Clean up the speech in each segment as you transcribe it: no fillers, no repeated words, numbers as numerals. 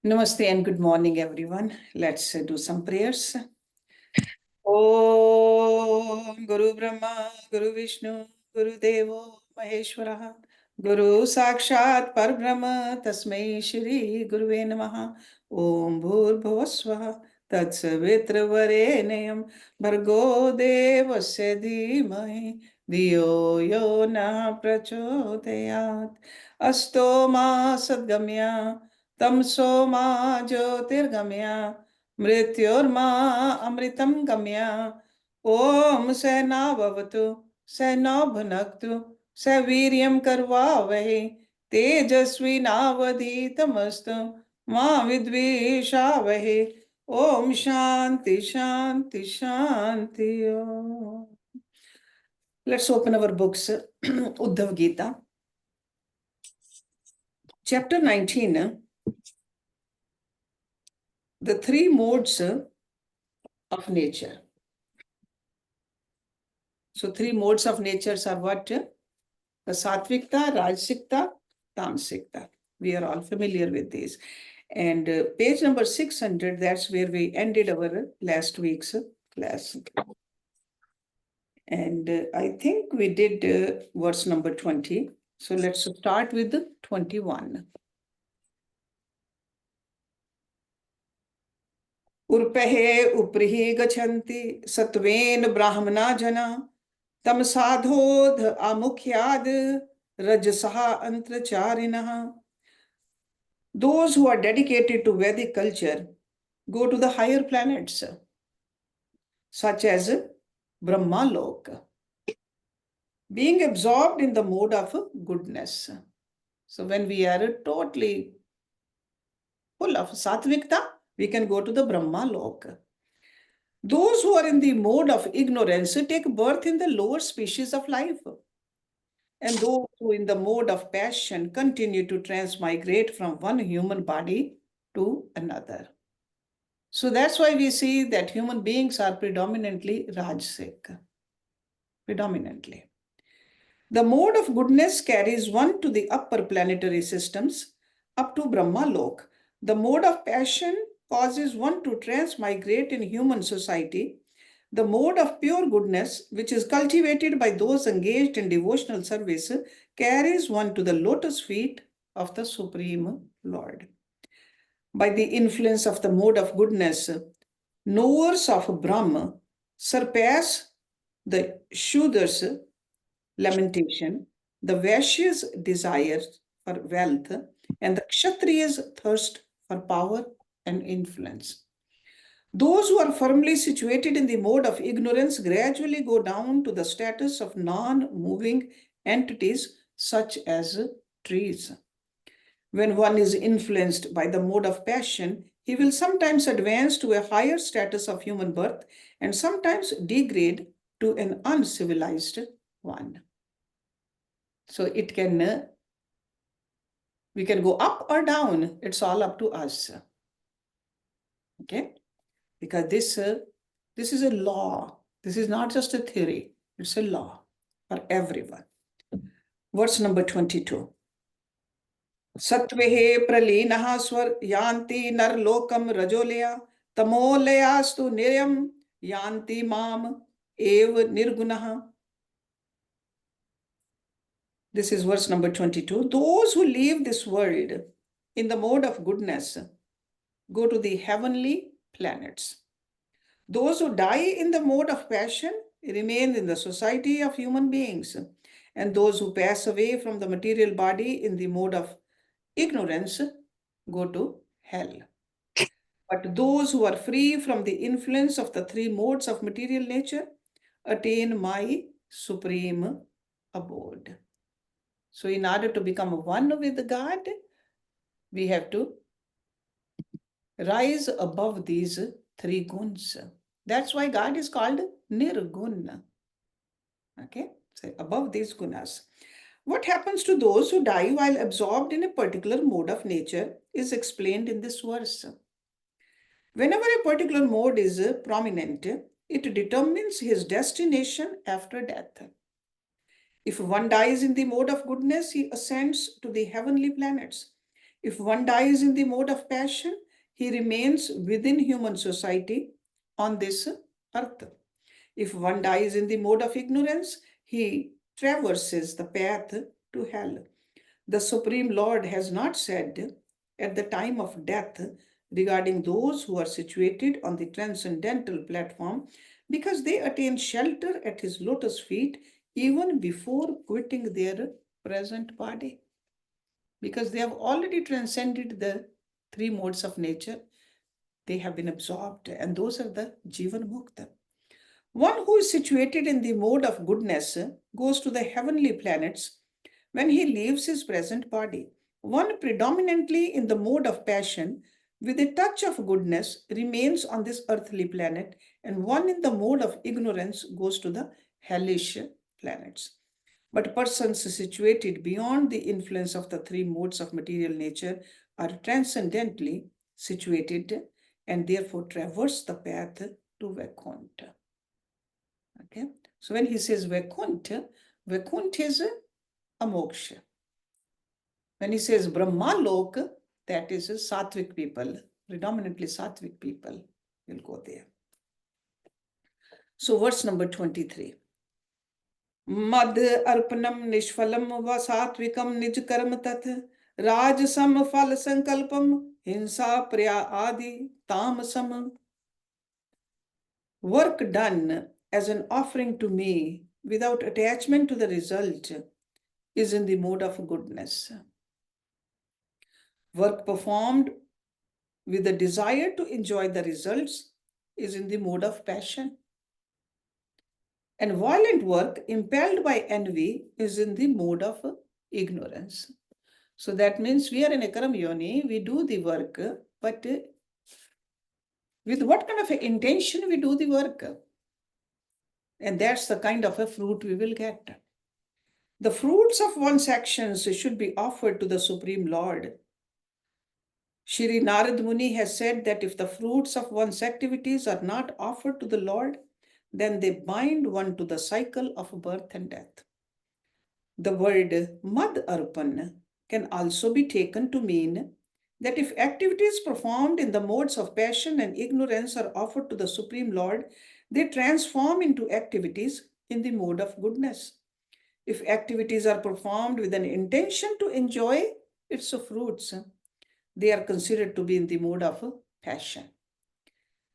Namaste and good morning, everyone. Let's do some prayers. Om Guru Brahma, Guru Vishnu, Guru Devo Maheshwara, Guru Sakshat Parbrahma, Tasmai Shri Guruve Namaha, Om Bhurbhuvasvaha, Tatsavitra Bhargo Devasya Dhimahi, Dhiyo Yo Na Prachodayat, Asto Ma Sadgamya, Tamso Ma Jyotirgamya, Mrityurma Amritam Gamya. Om Sena Bhavatu, Sena Bhunaktu, Saviryam Karvavahe, Tejasvi Navadhitamastu, Ma Vidvishavahe. Om Shanti Shanti Shanti Om. Let's open our books. Uddhava Gita. Chapter 19. The three modes of nature. So three modes of nature are what? The Satvikta, Rajasikta, Tamsikta. We are all familiar with these. And page number 600, that's where we ended our last week's class. And I think we did verse number 20. So let's start with 21. Urpehe uprihi gachanti satven brahmana jana tam sadhodh amukhyad rajasaha antracharinaha. Those who are dedicated to Vedic culture go to the higher planets, such as Brahma Loka, being absorbed in the mode of goodness. So when we are totally full of Satvikta, we can go to the Brahma Loka. Those who are in the mode of ignorance take birth in the lower species of life. And those who in the mode of passion continue to transmigrate from one human body to another. So that's why we see that human beings are predominantly Rajasic. Predominantly. The mode of goodness carries one to the upper planetary systems up to Brahma Lok. The mode of passion causes one to transmigrate in human society. The mode of pure goodness, which is cultivated by those engaged in devotional service, carries one to the lotus feet of the Supreme Lord. By the influence of the mode of goodness, knowers of Brahma surpass the Shudra's lamentation, the Vaishya's desire for wealth, and the Kshatriya's thirst for power and influence. Those who are firmly situated in the mode of ignorance gradually go down to the status of non-moving entities such as trees. When one is influenced by the mode of passion, he will sometimes advance to a higher status of human birth and sometimes degrade to an uncivilized one. So it can, we can go up or down. It's all up to us. Okay? Because this is a law. This is not just a theory. It's a law for everyone. Verse number 22. Satvehe pralinaha swar yanti nar lokam rajolaya tamoleyastu niryam yanti mam ev nirgunaha. This is verse number 22. Those who leave this world in the mode of goodness go to the heavenly planets. Those who die in the mode of passion remain in the society of human beings. And those who pass away from the material body in the mode of ignorance go to hell. But those who are free from the influence of the three modes of material nature attain my supreme abode. So in order to become one with God, we have to rise above these three guns. That's why God is called Nirguna. Okay, so above these gunas. What happens to those who die while absorbed in a particular mode of nature is explained in this verse. Whenever a particular mode is prominent, it determines his destination after death. If one dies in the mode of goodness, he ascends to the heavenly planets. If one dies in the mode of passion, he remains within human society on this earth. If one dies in the mode of ignorance, he traverses the path to hell. The Supreme Lord has not said at the time of death regarding those who are situated on the transcendental platform, because they attain shelter at his lotus feet even before quitting their present body, because they have already transcended the three modes of nature. They have been absorbed, and those are the Jivan Mukta. One who is situated in the mode of goodness goes to the heavenly planets when he leaves his present body. One predominantly in the mode of passion with a touch of goodness remains on this earthly planet, and one in the mode of ignorance goes to the hellish planets. But persons situated beyond the influence of the three modes of material nature are transcendently situated and therefore traverse the path to Vaikuntha. Okay, so when he says Vaikuntha, Vaikuntha is a moksha. When he says Brahmalok, that is Sattvic people, predominantly Sattvic people will go there. So verse number 23. Mad arpanam nishphalam va sattvikam nij karma tat rajasam phal sankalpam hinsa priya adi tamasam. Work done as an offering to me without attachment to the result is in the mode of goodness. Work performed with the desire to enjoy the results is in the mode of passion. And violent work impelled by envy is in the mode of ignorance. So that means we are in a karma yoni, we do the work, but with what kind of intention we do the work? And that's the kind of a fruit we will get. The fruits of one's actions should be offered to the Supreme Lord. Shri Narad Muni has said that if the fruits of one's activities are not offered to the Lord, then they bind one to the cycle of birth and death. The word Mad Arpan can also be taken to mean that if activities performed in the modes of passion and ignorance are offered to the Supreme Lord, they transform into activities in the mode of goodness. If activities are performed with an intention to enjoy its fruits, they are considered to be in the mode of passion.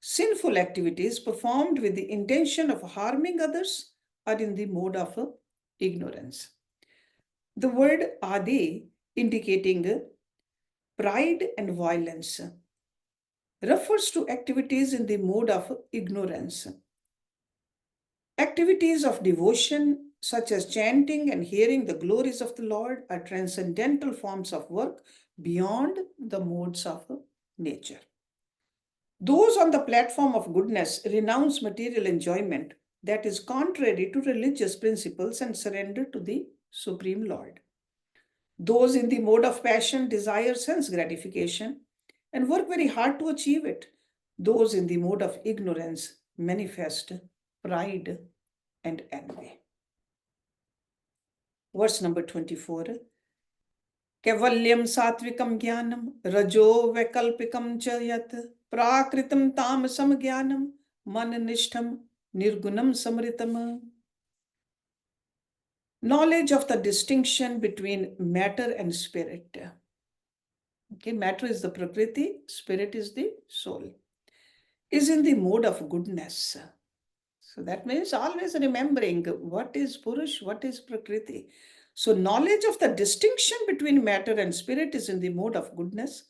Sinful activities performed with the intention of harming others are in the mode of ignorance. The word adi, indicating pride and violence, refers to activities in the mode of ignorance. Activities of devotion, such as chanting and hearing the glories of the Lord, are transcendental forms of work beyond the modes of nature. Those on the platform of goodness renounce material enjoyment that is contrary to religious principles and surrender to the Supreme Lord. Those in the mode of passion desire sense gratification and work very hard to achieve it. Those in the mode of ignorance manifest pride and envy. Verse number 24. Kevalyam satvikam jnanam rajo vaikalpikam cha yat prakritam tamasam jnanam mananishtam nirgunam samritam. Knowledge of the distinction between matter and spirit. Okay, matter is the prakriti, spirit is the soul, is in the mode of goodness. So that means always remembering what is Purush, what is Prakriti. So knowledge of the distinction between matter and spirit is in the mode of goodness.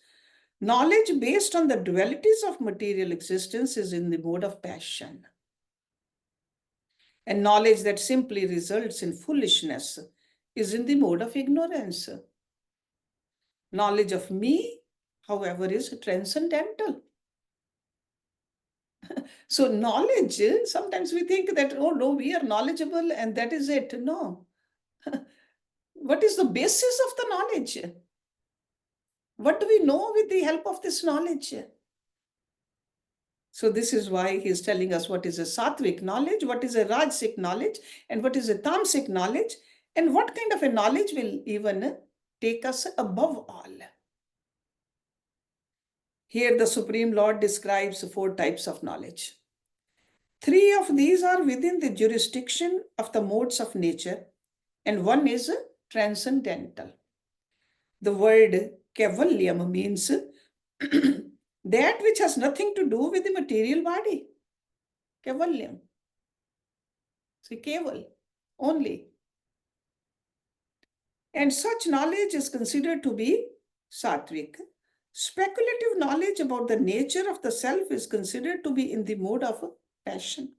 Knowledge based on the dualities of material existence is in the mode of passion. And knowledge that simply results in foolishness is in the mode of ignorance. Knowledge of me, however, is transcendental. So knowledge, sometimes we think that, oh no, we are knowledgeable and that is it. No. What is the basis of the knowledge? What do we know with the help of this knowledge? So this is why he is telling us what is a sattvic knowledge, what is a rajasic knowledge, and what is a tamasic knowledge, and what kind of a knowledge will even take us above all. Here the Supreme Lord describes 4 types of knowledge. 3 of these are within the jurisdiction of the modes of nature, and 1 is transcendental. The word Kavalyam means that which has nothing to do with the material body. Kavalyam. See, Keval, only. And such knowledge is considered to be sattvic. Speculative knowledge about the nature of the self is considered to be in the mode of passion.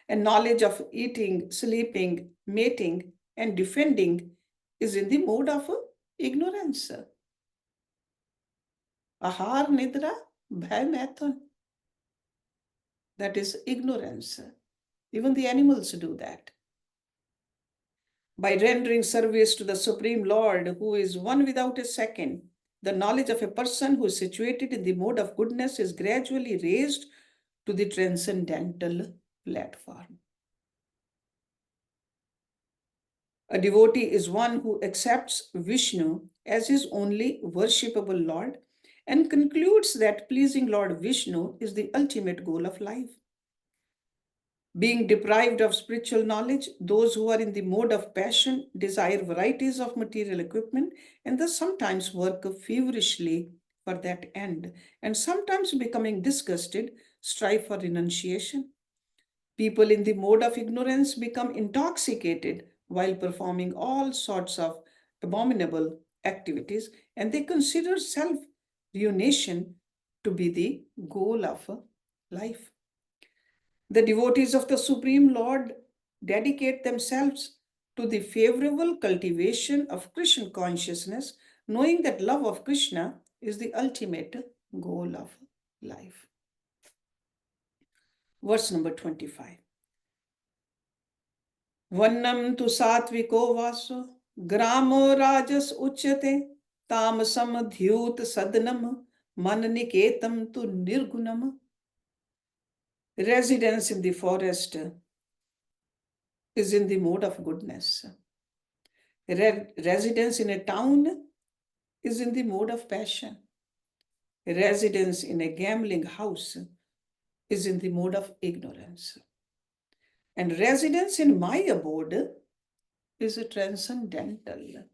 And knowledge of eating, sleeping, mating, and defending is in the mode of ignorance. Ahar, nidra, bhay, maithun. That is ignorance. Even the animals do that. By rendering service to the Supreme Lord, who is one without a second, the knowledge of a person who is situated in the mode of goodness is gradually raised to the transcendental platform. A devotee is one who accepts Vishnu as his only worshipable Lord and concludes that pleasing Lord Vishnu is the ultimate goal of life. Being deprived of spiritual knowledge, those who are in the mode of passion desire varieties of material equipment and thus sometimes work feverishly for that end, and sometimes becoming disgusted, strive for renunciation. People in the mode of ignorance become intoxicated while performing all sorts of abominable activities, and they consider self-ruination to be the goal of life. The devotees of the Supreme Lord dedicate themselves to the favorable cultivation of Krishna consciousness, knowing that love of Krishna is the ultimate goal of life. Verse number 25. Vannam tu satviko vaso, gramo rajas uchyate, tamasam dhyut sadnam, mananiketam tu nirgunam. Residence in the forest is in the mode of goodness. Residence in a town is in the mode of passion. Residence in a gambling house is in the mode of ignorance. And residence in my abode is a transcendental.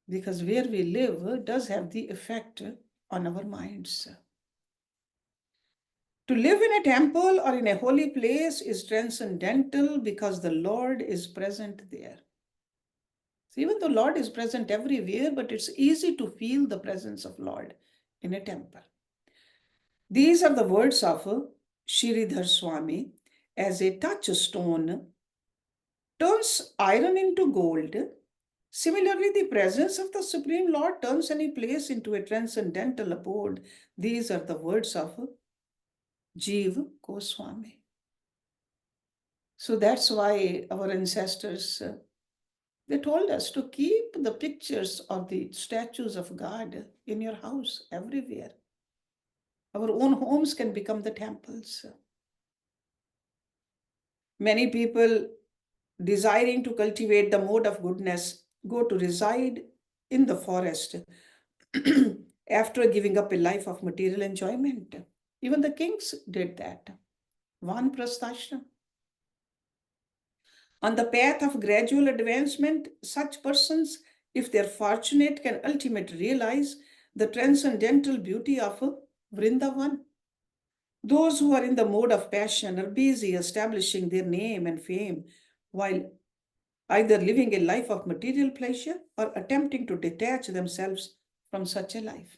Because where we live does have the effect on our minds. To live in a temple or in a holy place is transcendental because the Lord is present there. So even though Lord is present everywhere, but it's easy to feel the presence of Lord in a temple. These are the words of Sridhar Swami. As a touchstone turns iron into gold, similarly the presence of the Supreme Lord turns any place into a transcendental abode. These are the words of Jiva Goswami. So that's why our ancestors, they told us to keep the pictures of the statues of God in your house everywhere. Our own homes can become the temples. Many people desiring to cultivate the mode of goodness go to reside in the forest after giving up a life of material enjoyment. Even the kings did that. Vanprasthashram. On the path of gradual advancement, such persons, if they're fortunate, can ultimately realize the transcendental beauty of Vrindavan. Those who are in the mode of passion are busy establishing their name and fame while either living a life of material pleasure or attempting to detach themselves from such a life.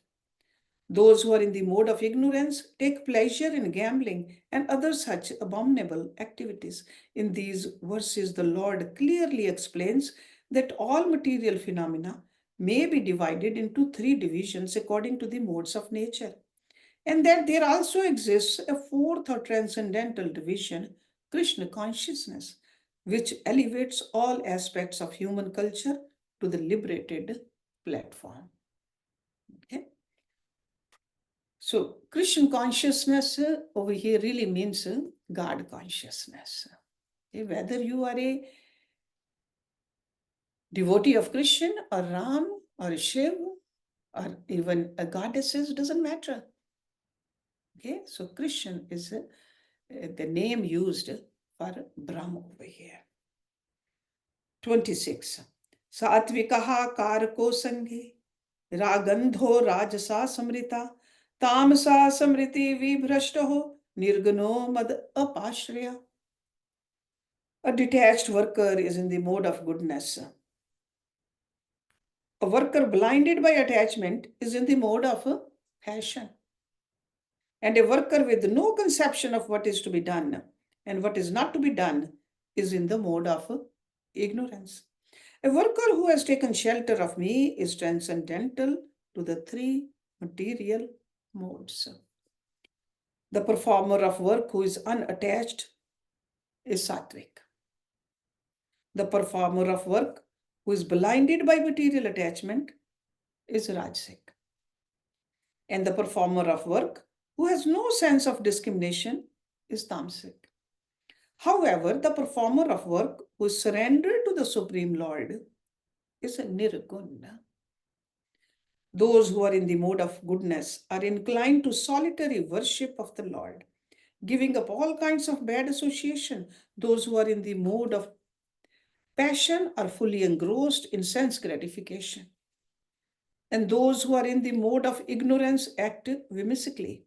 Those who are in the mode of ignorance take pleasure in gambling and other such abominable activities. In these verses, the Lord clearly explains that all material phenomena may be divided into 3 divisions according to the modes of nature, and that there also exists a 4th or transcendental division, Krishna consciousness, which elevates all aspects of human culture to the liberated platform. Okay? So, Krishna consciousness over here really means God consciousness. Okay? Whether you are a devotee of Krishna or Ram or Shiv or even a goddesses, doesn't matter. Okay, so Christian is the name used for Brahma over here. 26. Satvikaha karako sanghe ragandho rajasa samrita tamasa samriti vibhrashtaho nirgano mad apashraya. A detached worker is in the mode of goodness. A worker blinded by attachment is in the mode of passion. And a worker with no conception of what is to be done and what is not to be done is in the mode of ignorance. A worker who has taken shelter of me is transcendental to the three material modes. The performer of work who is unattached is sattvic. The performer of work who is blinded by material attachment is rajasic. And the performer of work who has no sense of discrimination is tamasic. However, the performer of work who is surrendered to the Supreme Lord is a nirguna. Those who are in the mode of goodness are inclined to solitary worship of the Lord, giving up all kinds of bad association. Those who are in the mode of passion are fully engrossed in sense gratification. And those who are in the mode of ignorance act whimsically,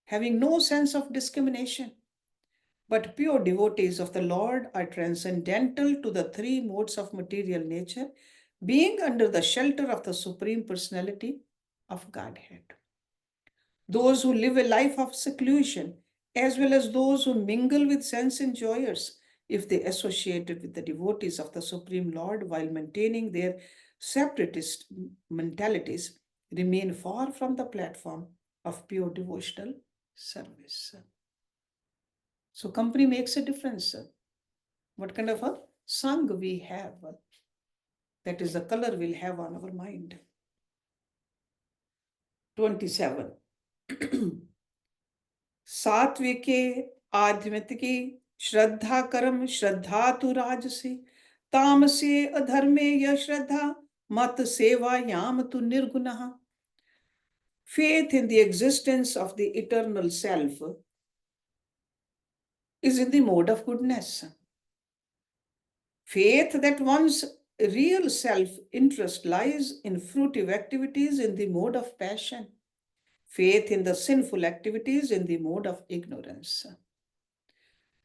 having no sense of discrimination. But pure devotees of the Lord are transcendental to the three modes of material nature, being under the shelter of the Supreme Personality of Godhead. Those who live a life of seclusion, as well as those who mingle with sense enjoyers, if they associated with the devotees of the Supreme Lord while maintaining their separatist mentalities, remain far from the platform of pure devotional service. So company makes a difference. What kind of a sang we have, that is the color we'll have on our mind. 27. सात्विके आध्यात्मिके श्रद्धा कर्म श्रद्धा तु राजसे तामसे अधर्मे य श्रद्धा mat sevayam tu nirgunah. Faith in the existence of the eternal self is in the mode of goodness. Faith that one's real self-interest lies in fruitive activities in the mode of passion. Faith in the sinful activities in the mode of ignorance.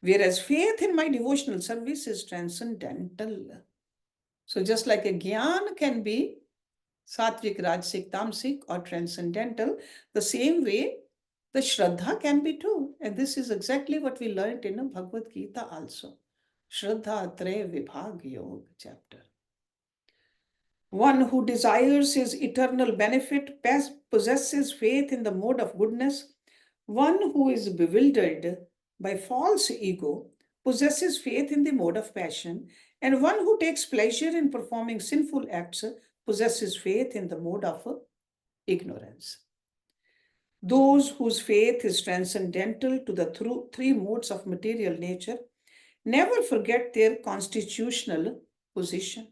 Whereas faith in my devotional service is transcendental. So just like a gyan can be sattvic, rajasic, tamasic or transcendental, the same way the shraddha can be too. And this is exactly what we learned in Bhagavad Gita also. Shraddha Traya Vibhag Yoga chapter. One who desires his eternal benefit possesses faith in the mode of goodness. One who is bewildered by false ego possesses faith in the mode of passion. And one who takes pleasure in performing sinful acts possesses faith in the mode of ignorance. Those whose faith is transcendental to the three modes of material nature never forget their constitutional position.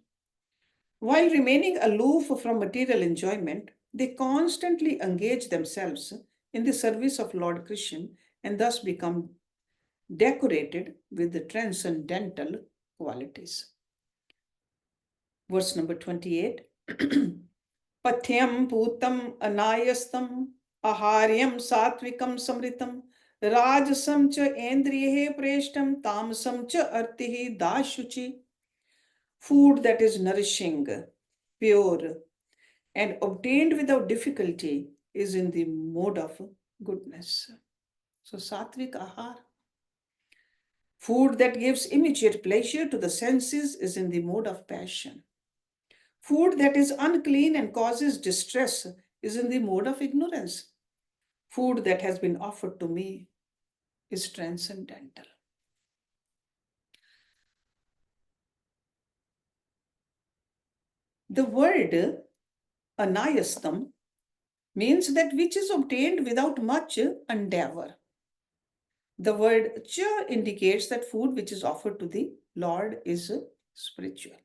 While remaining aloof from material enjoyment, they constantly engage themselves in the service of Lord Krishna and thus become decorated with the transcendental qualities. Verse number 28. Pathyam putam anayastam aharyam satvikam samritam rajasam cha endriyehe preshtam tamasam cha artihi dashuchi. Food that is nourishing, pure, and obtained without difficulty is in the mode of goodness. So sattvic ahar. Food that gives immediate pleasure to the senses is in the mode of passion. Food that is unclean and causes distress is in the mode of ignorance. Food that has been offered to me is transcendental. The word anayastam means that which is obtained without much endeavor. The word cha indicates that food which is offered to the Lord is spiritual.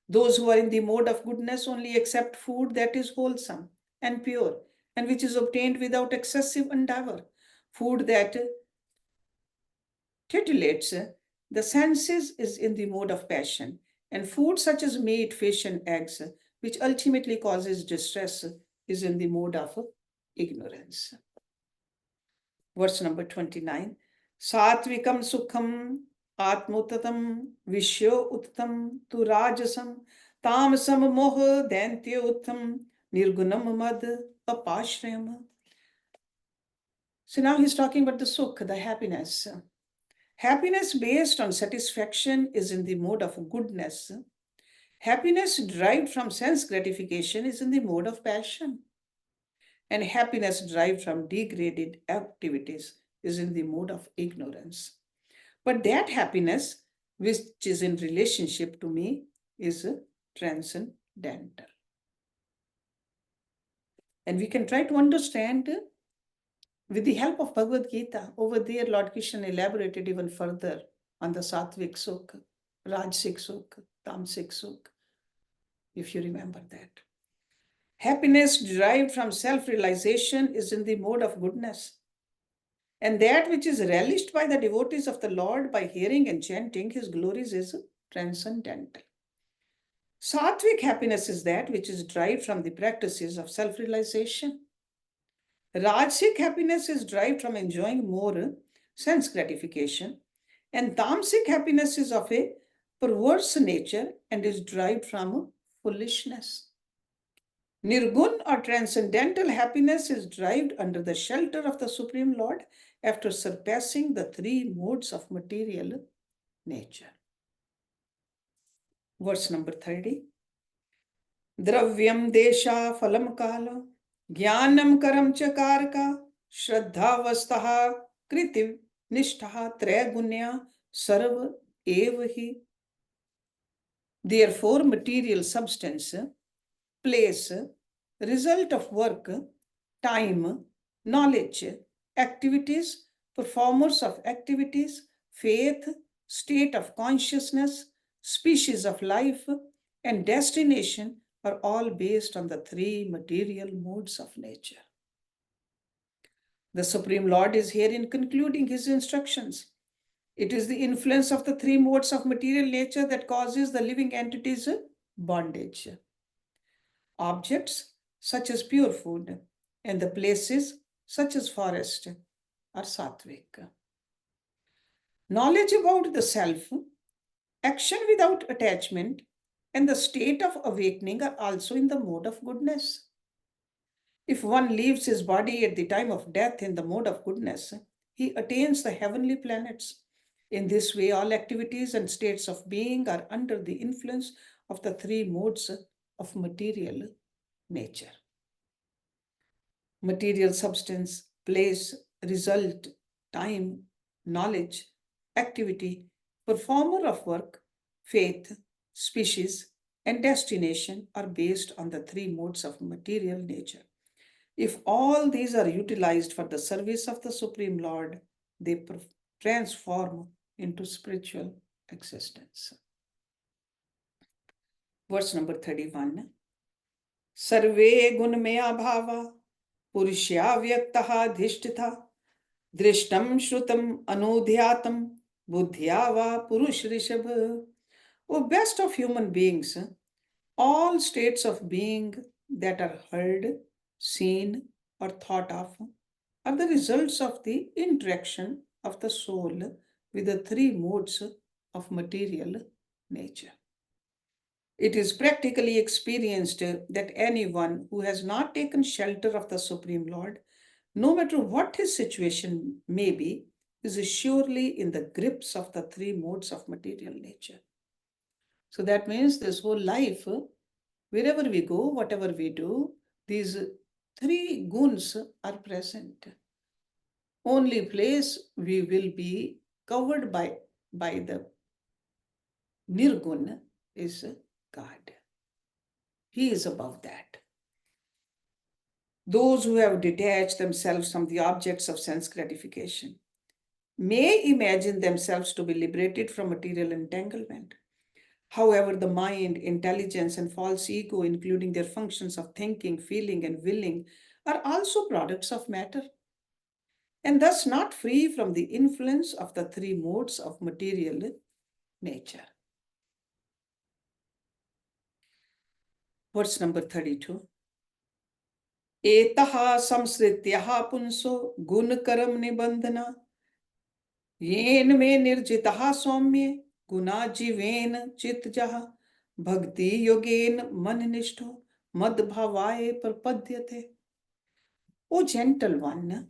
Those who are in the mode of goodness only accept food that is wholesome. and pure, and which is obtained without excessive endeavor. Food that titillates the senses is in the mode of passion, and food such as meat, fish, and eggs, which ultimately causes distress, is in the mode of ignorance. Verse number 29. Satvikam sukham atmutatam vishyo uttam tu rajasam tamasam moh dantya uttam nirgunam mad apashrayam. So now he's talking about the sukh, the happiness. Happiness based on satisfaction is in the mode of goodness. Happiness derived from sense gratification is in the mode of passion. And happiness derived from degraded activities is in the mode of ignorance. But that happiness, which is in relationship to me, is transcendental. And we can try to understand with the help of Bhagavad Gita. Over there, Lord Krishna elaborated even further on the Sattvic Sukh, Rajasic Sukh, Tamasic Sukh, if you remember that. Happiness derived from self-realization is in the mode of goodness. And that which is relished by the devotees of the Lord by hearing and chanting his glories is transcendental. Sattvic happiness is that which is derived from the practices of self-realization. Rajasic happiness is derived from enjoying more sense gratification, and tamasic happiness is of a perverse nature and is derived from foolishness. Nirgun or transcendental happiness is derived under the shelter of the Supreme Lord after surpassing the three modes of material nature. Verse number 30. Dravyam desha phalam kala jnanam karam cha karka shraddha vastaha kriti nishtha tragunya sarva evahi. Therefore, material substance, place, result of work, time, knowledge, activities, performers of activities, faith, state of consciousness, species of life, and destination are all based on the three material modes of nature. The Supreme Lord is herein concluding his instructions. It is the influence of the three modes of material nature that causes the living entities bondage. Objects such as pure food and the places such as forest are sattvic. Knowledge about the self, action without attachment, and the state of awakening are also in the mode of goodness. If one leaves his body at the time of death in the mode of goodness, he attains the heavenly planets. In this way, all activities and states of being are under the influence of the three modes of material nature. Material substance, place, result, time, knowledge, activity, performer of work, faith, species, and destination are based on the three modes of material nature. If all these are utilized for the service of the Supreme Lord, they transform into spiritual existence. Verse number 31. Sarve gunmaya bhava purushya vyaktaha dhishtitha drishtam shrutam anudhyatam buddhya va purush rishabha. O best of human beings, all states of being that are heard, seen, or thought of are the results of the interaction of the soul with the three modes of material nature. It is practically experienced that anyone who has not taken shelter of the Supreme Lord, no matter what his situation may be, is surely in the grips of the three modes of material nature. So that means this whole life, wherever we go, whatever we do, these three guns are present. Only place we will be covered by the Nirgun is God. He is above that. Those who have detached themselves from the objects of sense gratification may imagine themselves to be liberated from material entanglement. However, the mind, intelligence, and false ego, including their functions of thinking, feeling, and willing, are also products of matter, and thus not free from the influence of the three modes of material nature. Verse number 32. Etaha samsrityaha punso gunkaram nibandhana येन में निर्जितः सौम्ये गुना जीवेन चित्तजः भक्ति योगेन मननिष्ठो मद्भावाय प्रपद्यते. O gentle one,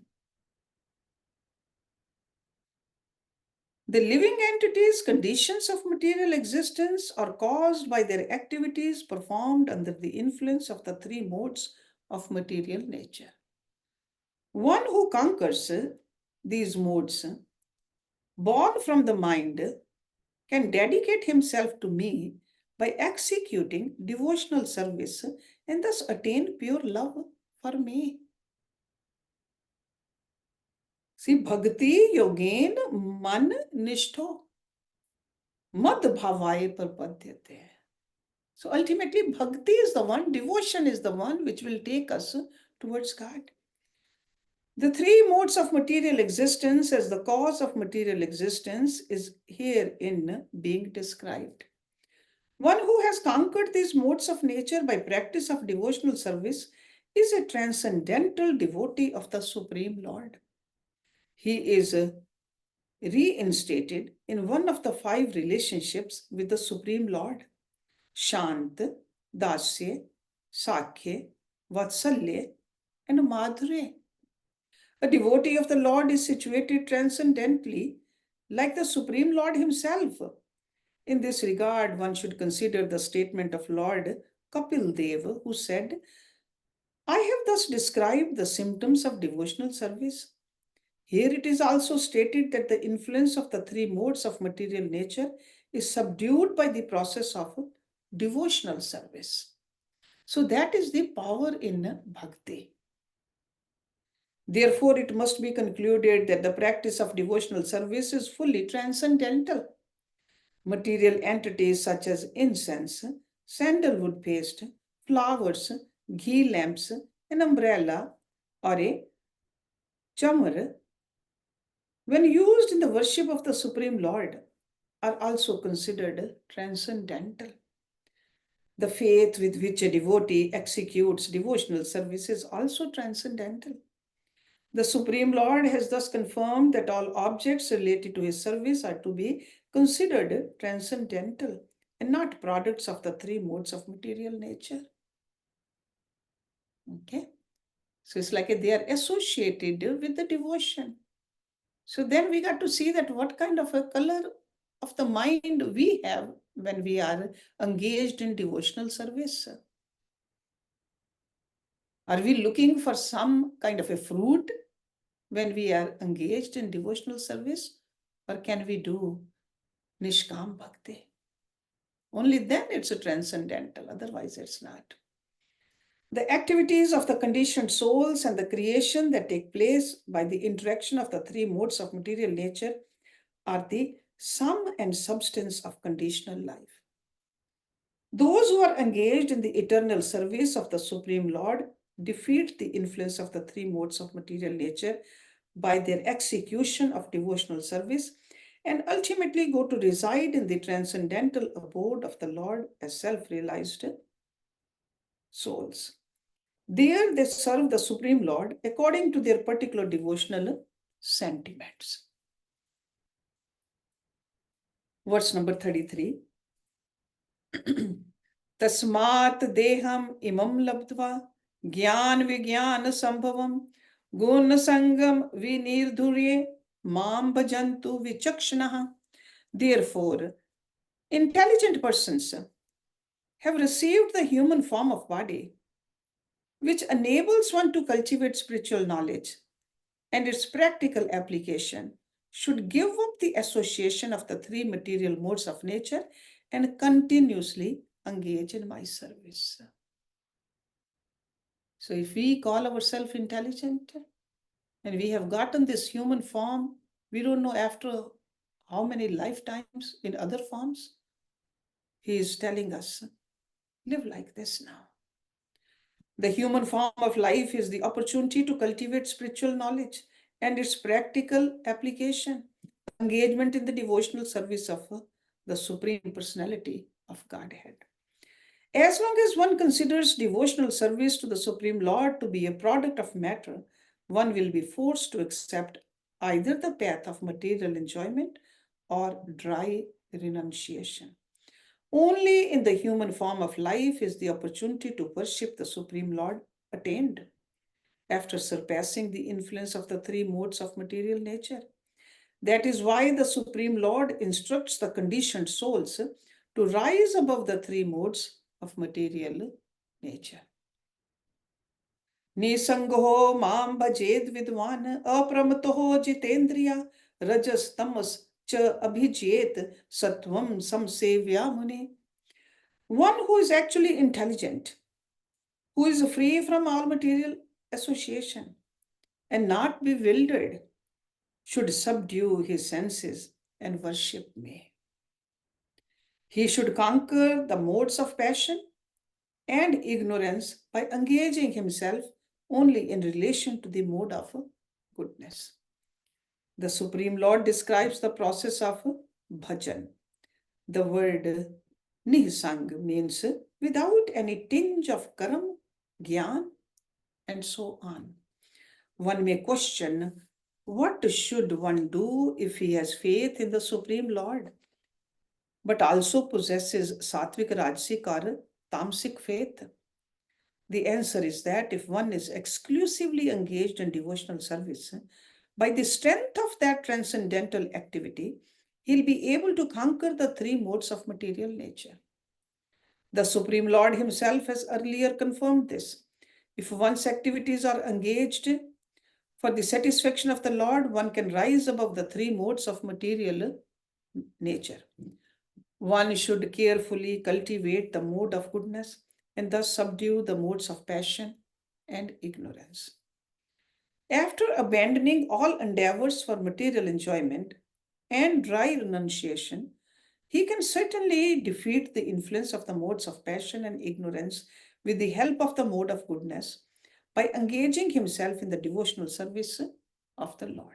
the living entities' conditions of material existence are caused by their activities performed under the influence of the three modes of material nature. One who conquers these modes, born from the mind, can dedicate himself to me by executing devotional service and thus attain pure love for me. See, bhakti yogen man nishtho mad bhavaya prapadyate. So ultimately, bhakti is the one, devotion is the one which will take us towards God. The three modes of material existence as the cause of material existence is herein being described. One who has conquered these modes of nature by practice of devotional service is a transcendental devotee of the Supreme Lord. He is reinstated in one of the five relationships with the Supreme Lord: Shant, Dasya, Sakhya, Vatsalya, and Madhurya. A devotee of the Lord is situated transcendently like the Supreme Lord himself. In this regard, one should consider the statement of Lord Kapil Dev, who said, I have thus described the symptoms of devotional service. Here it is also stated that the influence of the three modes of material nature is subdued by the process of devotional service. So that is the power in bhakti. Therefore, it must be concluded that the practice of devotional service is fully transcendental. Material entities such as incense, sandalwood paste, flowers, ghee lamps, an umbrella, or a chamar, when used in the worship of the Supreme Lord, are also considered transcendental. The faith with which a devotee executes devotional service is also transcendental. The Supreme Lord has thus confirmed that all objects related to his service are to be considered transcendental and not products of the three modes of material nature. Okay? So it's like they are associated with the devotion. So then we got to see that what kind of a color of the mind we have when we are engaged in devotional service. Are we looking for some kind of a fruit when we are engaged in devotional service, or can we do Nishkam Bhakti? Only then it's a transcendental, otherwise it's not. The activities of the conditioned souls and the creation that take place by the interaction of the three modes of material nature are the sum and substance of conditional life. Those who are engaged in the eternal service of the Supreme Lord defeat the influence of the three modes of material nature by their execution of devotional service and ultimately go to reside in the transcendental abode of the Lord as self-realized souls. There they serve the Supreme Lord according to their particular devotional sentiments. Verse number 33. Tasmat deham imam labdva ज्ञान विज्ञान संभवम गुण संगम विनिर्धुर्ये mam bhajantu vichakshanaha. Therefore, intelligent persons have received the human form of body, which enables one to cultivate spiritual knowledge, and its practical application should give up the association of the three material modes of nature and continuously engage in my service. So if we call ourselves intelligent and we have gotten this human form, we don't know after how many lifetimes in other forms, he is telling us, live like this now. The human form of life is the opportunity to cultivate spiritual knowledge and its practical application, engagement in the devotional service of the Supreme Personality of Godhead. As long as one considers devotional service to the Supreme Lord to be a product of matter, one will be forced to accept either the path of material enjoyment or dry renunciation. Only in the human form of life is the opportunity to worship the Supreme Lord attained after surpassing the influence of the three modes of material nature. That is why the Supreme Lord instructs the conditioned souls to rise above the three modes of material nature. Nisango mam bhajed vidwan apramatoho jitendriya rajas tamas cha abhijyet sattvam samsevya mune. One who is actually intelligent, who is free from all material association and not bewildered, should subdue his senses and worship me. He should conquer the modes of passion and ignorance by engaging himself only in relation to the mode of goodness. The Supreme Lord describes the process of bhajan. The word nihsang means without any tinge of karam, gyan, and so on. One may question, what should one do if he has faith in the Supreme Lord, but also possesses sattvic, rajasic, or tamasic faith? The answer is that if one is exclusively engaged in devotional service, by the strength of that transcendental activity, he'll be able to conquer the three modes of material nature. The Supreme Lord himself has earlier confirmed this. If one's activities are engaged for the satisfaction of the Lord, one can rise above the three modes of material nature. One should carefully cultivate the mode of goodness and thus subdue the modes of passion and ignorance. After abandoning all endeavors for material enjoyment and dry renunciation, he can certainly defeat the influence of the modes of passion and ignorance with the help of the mode of goodness by engaging himself in the devotional service of the Lord.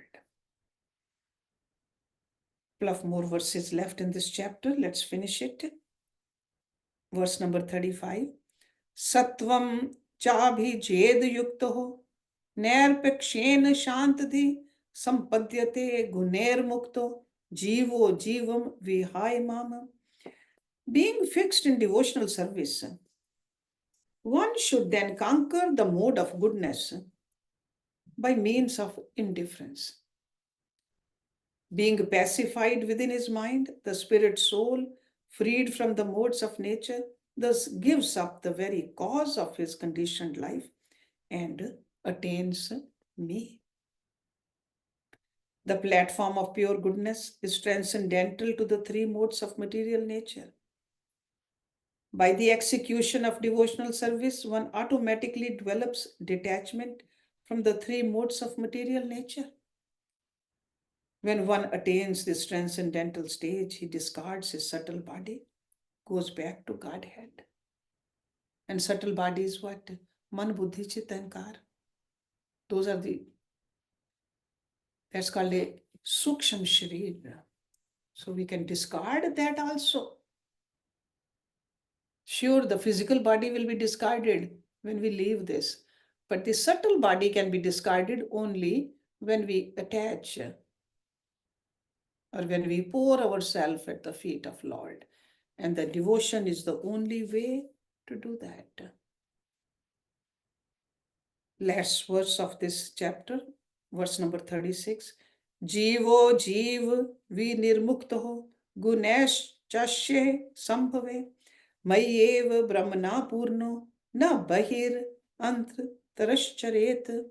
Couple of more verses left in this chapter. Let's finish it. Verse number 35. Sattvam chabhijed yukto nirpekshena shantadhi sampadyate guner mukto jivo jivam vihai mama. Being fixed in devotional service, one should then conquer the mode of goodness by means of indifference. Being pacified within his mind, the spirit soul, freed from the modes of nature, thus gives up the very cause of his conditioned life and attains me. The platform of pure goodness is transcendental to the three modes of material nature. By the execution of devotional service, one automatically develops detachment from the three modes of material nature. When one attains this transcendental stage, he discards his subtle body, goes back to Godhead. And subtle body is what? Man, buddhi, chit, ahankar. Those are that's called a suksham sharir. So we can discard that also. Sure, the physical body will be discarded when we leave this, but the subtle body can be discarded only when we attach or when we pour ourselves at the feet of Lord. And the devotion is the only way to do that. Last verse of this chapter, verse number 36. Jivo jiv vinirmukto gunesh chashe sambhave mayev brahmana purno na bahir antra tarascharet.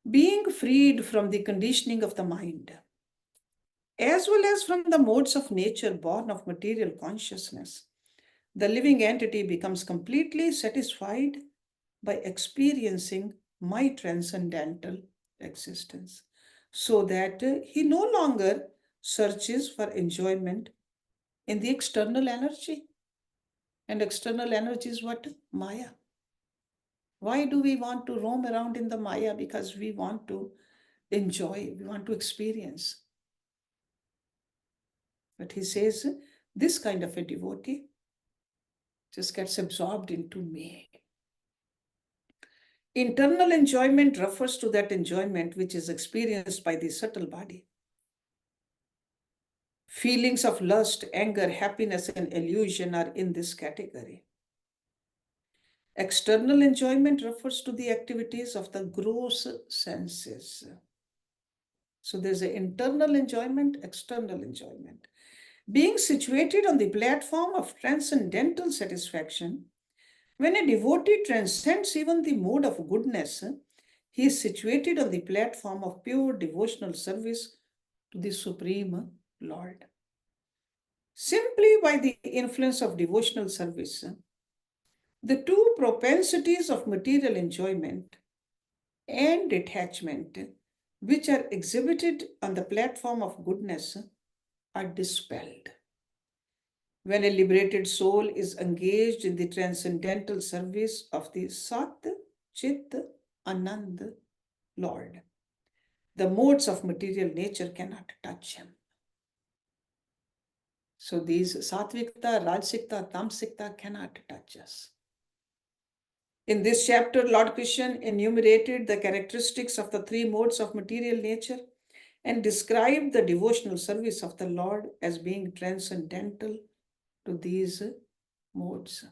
Being freed from the conditioning of the mind, as well as from the modes of nature born of material consciousness, the living entity becomes completely satisfied by experiencing my transcendental existence, so that he no longer searches for enjoyment in the external energy. And external energy is what? Maya. Why do we want to roam around in the Maya? Because we want to enjoy, we want to experience. But he says, this kind of a devotee just gets absorbed into me. Internal enjoyment refers to that enjoyment which is experienced by the subtle body. Feelings of lust, anger, happiness, and illusion are in this category. External enjoyment refers to the activities of the gross senses. So there's an internal enjoyment, external enjoyment. Being situated on the platform of transcendental satisfaction, when a devotee transcends even the mode of goodness, he is situated on the platform of pure devotional service to the Supreme Lord. Simply by the influence of devotional service, the two propensities of material enjoyment and detachment, which are exhibited on the platform of goodness, are dispelled. When a liberated soul is engaged in the transcendental service of the Sat, Chit, Anand Lord, the modes of material nature cannot touch him. So these Sattvikta, Rajsikta, Tamsikta cannot touch us. In this chapter, Lord Krishna enumerated the characteristics of the three modes of material nature and described the devotional service of the Lord as being transcendental to these modes.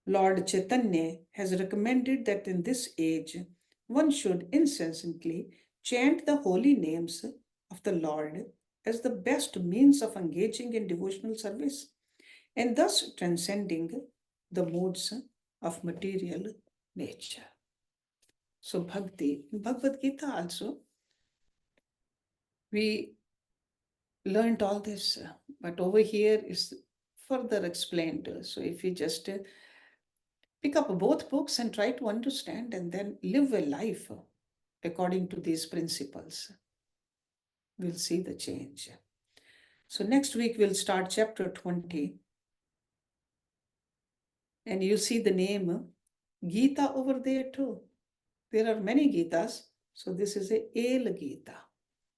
Lord Chaitanya has recommended that in this age, one should incessantly chant the holy names of the Lord as the best means of engaging in devotional service and thus transcending the modes of material nature. So bhakti, in Bhagavad Gita also, we learned all this, but over here is further explained. So if you just pick up both books and try to understand and then live a life according to these principles, we'll see the change. So next week we'll start chapter 20. And you see the name Gita over there too. There are many Gitas. So this is a El Gita.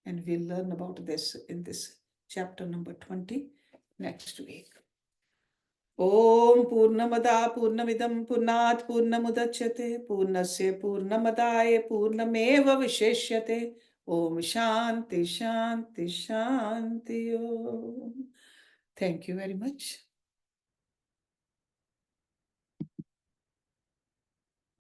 And we'll learn about this in this chapter number 20 next week. Om Purnamada Purnamidam Purnat Purnamudachyate Purnasya Purnamadaye Purnameva Visheshyate Om Shanti Shanti Shanti Om. Thank you very much.